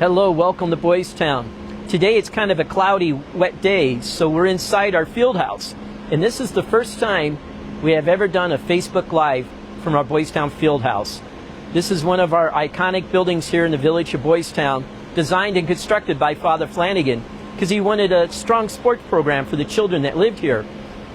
Hello, welcome to Boys Town. Today it's kind of a cloudy, wet day, so we're inside our field house. And this is the first time we have ever done a Facebook Live from our Boys Town Fieldhouse. This is one of our iconic buildings here in the village of Boys Town, designed and constructed by Father Flanagan, because he wanted a strong sports program for the children that lived here.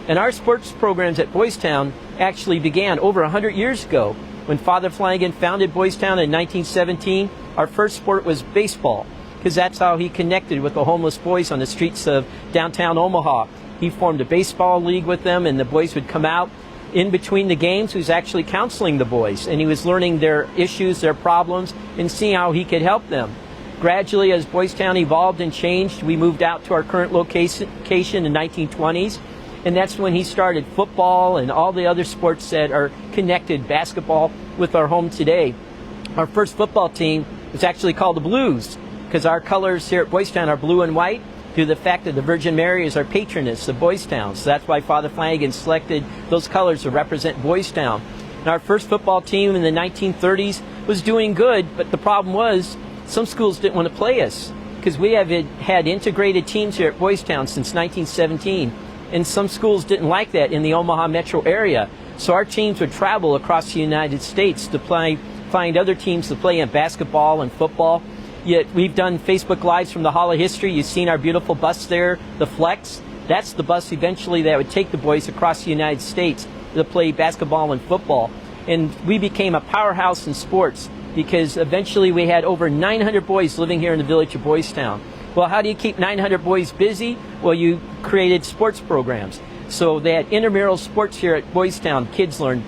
And our sports programs at Boys Town actually began over 100 years ago. When Father Flanagan founded Boys Town in 1917, our first sport was baseball, because that's how he connected with the homeless boys on the streets of downtown Omaha. He formed a baseball league with them, and the boys would come out. In between the games, he was actually counseling the boys, and he was learning their issues, their problems, and seeing how he could help them. Gradually, as Boys Town evolved and changed, we moved out to our current location in the 1920s. And that's when he started football and all the other sports that are connected, basketball, with our home today. Our first football team was actually called the Blues, because our colors here at Boys Town are blue and white, due to the fact that the Virgin Mary is our patroness of Boys Town. So that's why Father Flanagan selected those colors to represent Boys Town. And our first football team in the 1930s was doing good, but the problem was some schools didn't want to play us, because we have had integrated teams here at Boys Town since 1917. And some schools didn't like that in the Omaha metro area. So our teams would travel across the United States to find other teams to play in basketball and football. Yet we've done Facebook Lives from the Hall of History. You've seen our beautiful bus there, the Flex. That's the bus eventually that would take the boys across the United States to play basketball and football. And we became a powerhouse in sports, because eventually we had over 900 boys living here in the village of Boys Town. Well, how do you keep 900 boys busy? Well, you created sports programs. So they had intramural sports here at Boys Town. Kids learned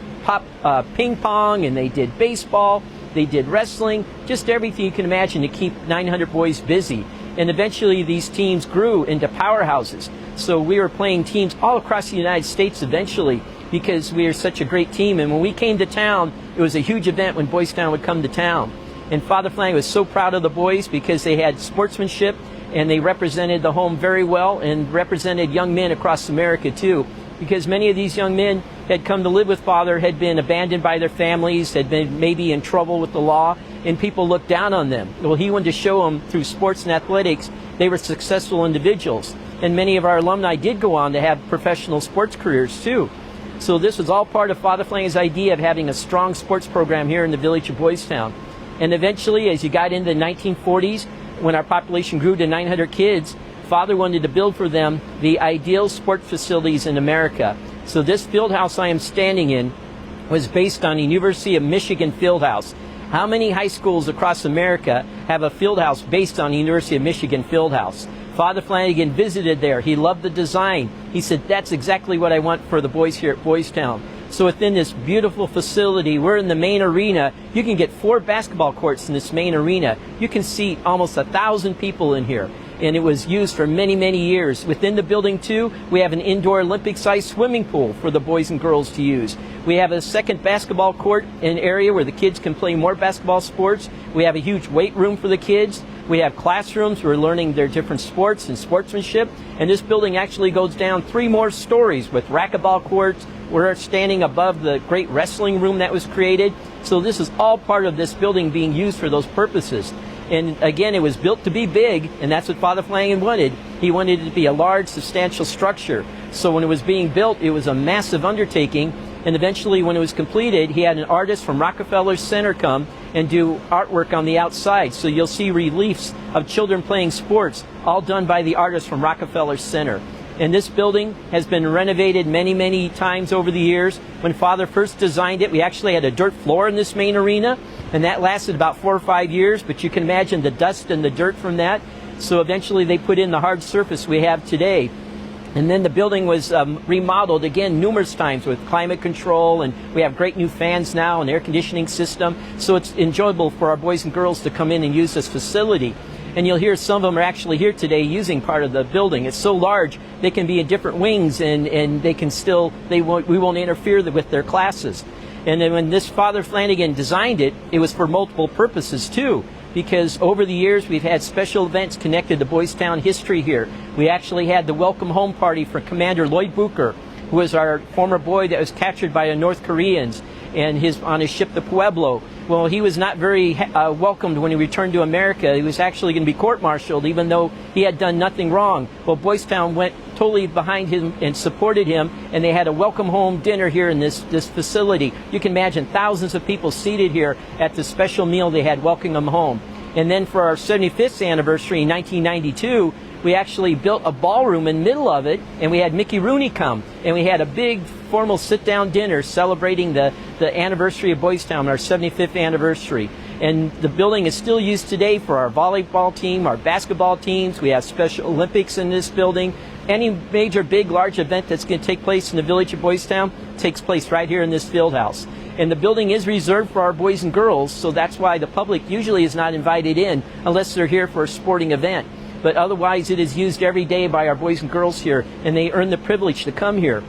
ping pong, and they did baseball, they did wrestling, just everything you can imagine to keep 900 boys busy. And eventually these teams grew into powerhouses. So we were playing teams all across the United States eventually, because we are such a great team. And when we came to town, it was a huge event when Boys Town would come to town. And Father Flanagan was so proud of the boys, because they had sportsmanship, and they represented the home very well, and represented young men across America too, because many of these young men had come to live with Father, had been abandoned by their families, had been maybe in trouble with the law, and people looked down on them. Well, he wanted to show them through sports and athletics they were successful individuals. And many of our alumni did go on to have professional sports careers too. So this was all part of Father Flanagan's idea of having a strong sports program here in the village of Boys Town. And eventually, as you got into the 1940s, when our population grew to 900 kids, Father wanted to build for them the ideal sports facilities in America. So this field house I am standing in was based on the University of Michigan field house. How many high schools across America have a field house based on the University of Michigan field house? Father Flanagan visited there. He loved the design. He said, that's exactly what I want for the boys here at Boys Town. So within this beautiful facility, we're in the main arena. You can get 4 basketball courts in this main arena. You can seat almost 1,000 people in here. And it was used for many, many years. Within the building, too, we have an indoor Olympic-sized swimming pool for the boys and girls to use. We have a second basketball court in an area where the kids can play more basketball sports. We have a huge weight room for the kids. We have classrooms who are learning their different sports and sportsmanship. And this building actually goes down 3 more stories with racquetball courts. We're standing above the great wrestling room that was created. So this is all part of this building being used for those purposes. And again, it was built to be big, and that's what Father Flanagan wanted. He wanted it to be a large, substantial structure. So when it was being built, it was a massive undertaking. And eventually, when it was completed, he had an artist from Rockefeller Center come and do artwork on the outside. So you'll see reliefs of children playing sports, all done by the artist from Rockefeller Center. And this building has been renovated many, many times over the years. When Father first designed it, we actually had a dirt floor in this main arena, and that lasted about 4 or 5 years, but you can imagine the dust and the dirt from that. So eventually they put in the hard surface we have today. And then the building was remodeled again numerous times with climate control, and we have great new fans now and air conditioning system. So it's enjoyable for our boys and girls to come in and use this facility. And you'll hear some of them are actually here today using part of the building. It's so large, they can be in different wings, and they can still, we won't interfere with their classes. And then when this Father Flanagan designed it, it was for multiple purposes too, because over the years we've had special events connected to Boys Town history here. We actually had the welcome home party for Commander Lloyd Booker, who was our former boy that was captured by the North Koreans, and on his ship the Pueblo. Well, he was not very welcomed when he returned to America. He was actually going to be court-martialed, even though he had done nothing wrong. Well, Boys Town went totally behind him and supported him, and they had a welcome home dinner here in this facility. You can imagine thousands of people seated here at the special meal they had welcoming him home. And then for our 75th anniversary in 1992, we actually built a ballroom in the middle of it, and we had Mickey Rooney come, and we had a big formal sit-down dinner celebrating the anniversary of Boys Town, our 75th anniversary. And the building is still used today for our volleyball team, our basketball teams. We have Special Olympics in this building. Any major, big, large event that's going to take place in the village of Boys Town takes place right here in this field house. And the building is reserved for our boys and girls, so that's why the public usually is not invited in unless they're here for a sporting event. But otherwise, it is used every day by our boys and girls here, and they earn the privilege to come here.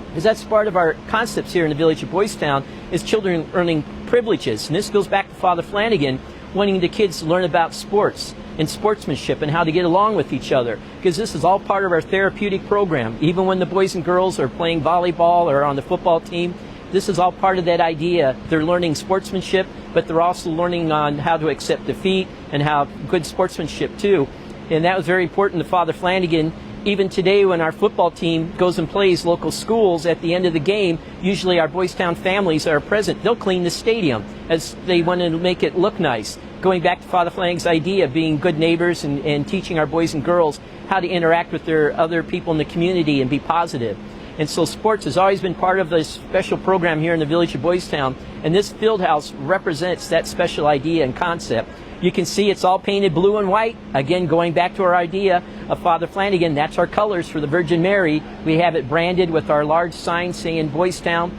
Because that's part of our concepts here in the village of Boys Town, is children earning privileges. And this goes back to Father Flanagan, wanting the kids to learn about sports and sportsmanship and how to get along with each other. Because this is all part of our therapeutic program. Even when the boys and girls are playing volleyball or on the football team, this is all part of that idea. They're learning sportsmanship, but they're also learning on how to accept defeat and how good sportsmanship too. And that was very important to Father Flanagan. Even today, when our football team goes and plays local schools, at the end of the game, usually our Boys Town families are present. They'll clean the stadium as they want to make it look nice. Going back to Father Flanagan's idea of being good neighbors and teaching our boys and girls how to interact with their other people in the community and be positive. And so sports has always been part of this special program here in the village of Boys Town. And this field house represents that special idea and concept. You can see it's all painted blue and white. Again, going back to our idea of Father Flanagan, that's our colors for the Virgin Mary. We have it branded with our large sign saying Boys Town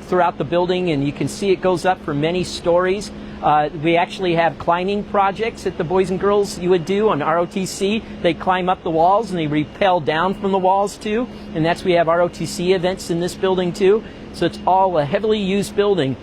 throughout the building, and you can see it goes up for many stories. We actually have climbing projects that the boys and girls you would do on ROTC. They climb up the walls and they rappel down from the walls too. And we have ROTC events in this building too. So it's all a heavily used building.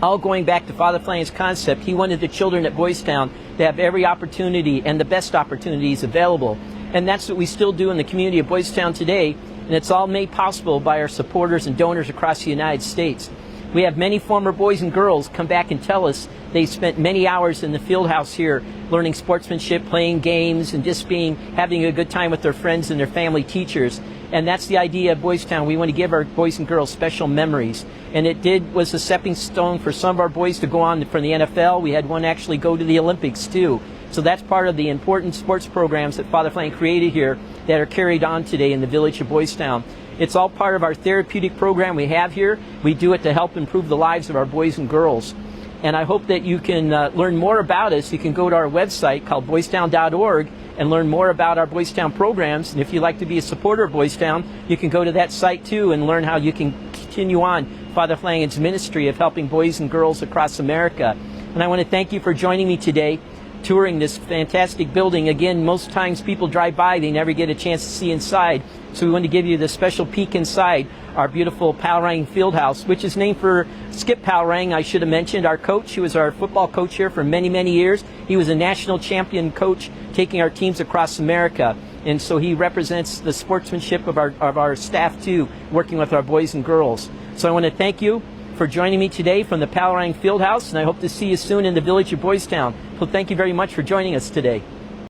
All going back to Father Flanagan's concept, he wanted the children at Boys Town to have every opportunity and the best opportunities available. And that's what we still do in the community of Boys Town today. And it's all made possible by our supporters and donors across the United States. We have many former boys and girls come back and tell us they spent many hours in the field house here learning sportsmanship, playing games, and just having a good time with their friends and their family teachers. And that's the idea of Boys Town. We want to give our boys and girls special memories. And was a stepping stone for some of our boys to go on from the NFL. We had one actually go to the Olympics too. So that's part of the important sports programs that Father Flanagan created here that are carried on today in the village of Boys Town. It's all part of our therapeutic program we have here. We do it to help improve the lives of our boys and girls. And I hope that you can learn more about us. You can go to our website called boystown.org and learn more about our Boys Town programs. And if you'd like to be a supporter of Boys Town, you can go to that site too and learn how you can continue on Father Flanagan's ministry of helping boys and girls across America. And I want to thank you for joining me today, touring this fantastic building. Again, most times people drive by, they never get a chance to see inside. So we want to give you the special peek inside our beautiful Palrang Fieldhouse, which is named for Skip Palrang, I should have mentioned, our coach. He was our football coach here for many, many years. He was a national champion coach taking our teams across America. And so he represents the sportsmanship of our staff too, working with our boys and girls. So I want to thank you for joining me today from the Palrang Fieldhouse, and I hope to see you soon in the village of Boys Town. So thank you very much for joining us today.